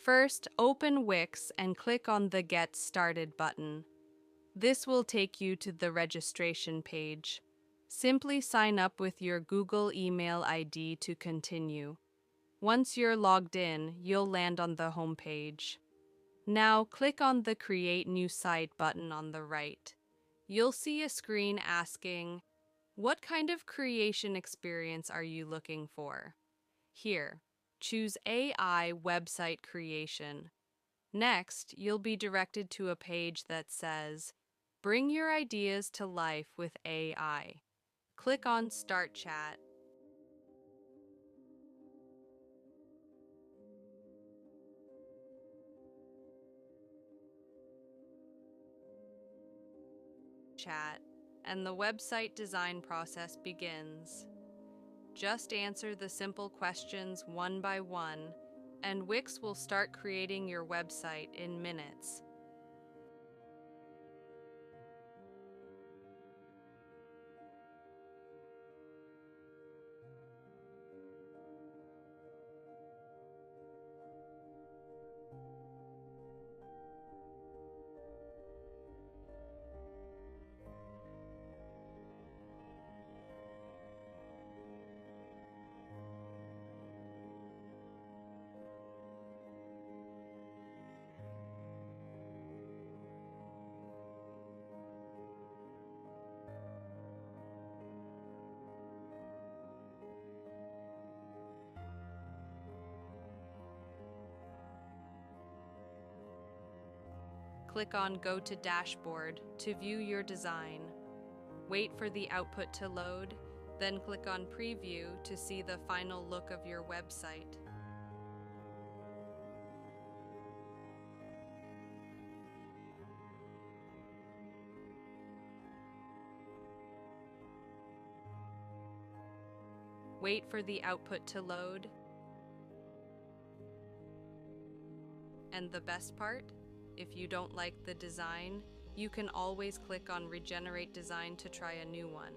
First, open Wix and click on the Get Started button. This will take you to the registration page. Simply sign up with your Google email ID to continue. Once you're logged in, you'll land on the home page. Now, click on the Create New Site button on the right. You'll see a screen asking, "What kind of creation experience are you looking for?" Here, choose AI website creation. Next, you'll be directed to a page that says, "Bring your ideas to life with AI." Click on Start Chat. And the website design process begins. Just answer the simple questions one by one, and Wix will start creating your website in minutes. Click on Go to Dashboard to view your design. Wait for the output to load, then click on Preview to see the final look of your website. Wait for the output to load. And the best part? If you don't like the design, you can always click on Regenerate Design to try a new one.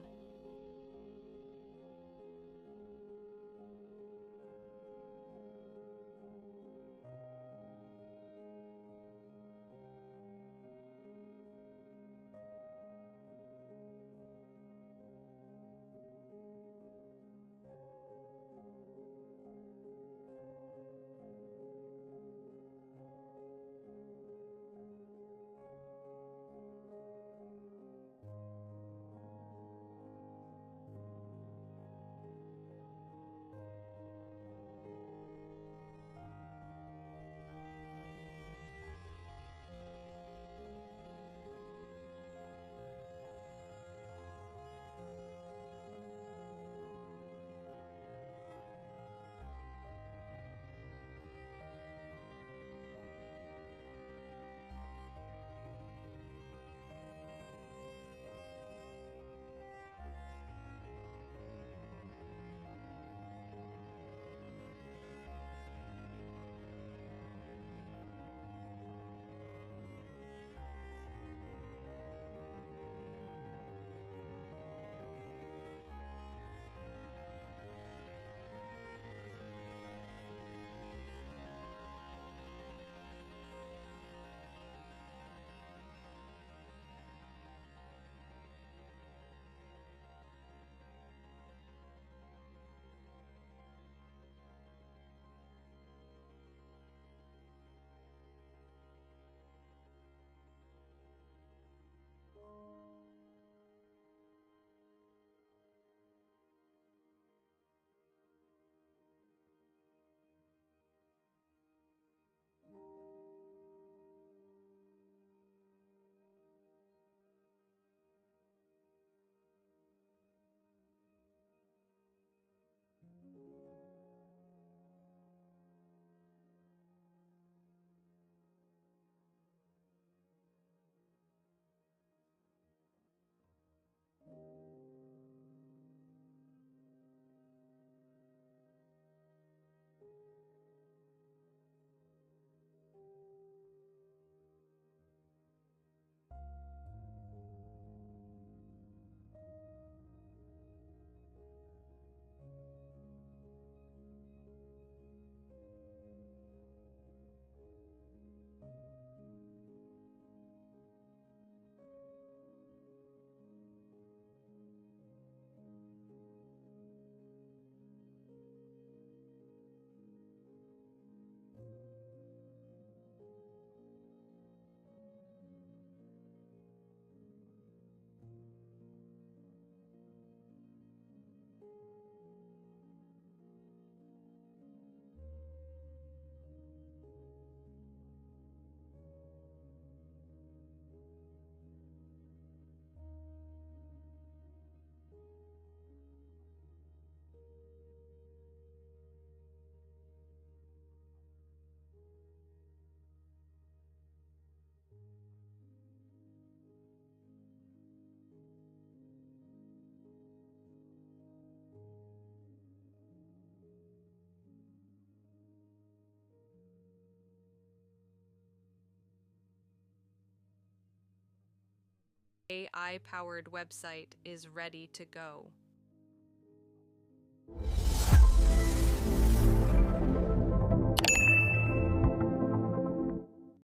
AI-powered website is ready to go.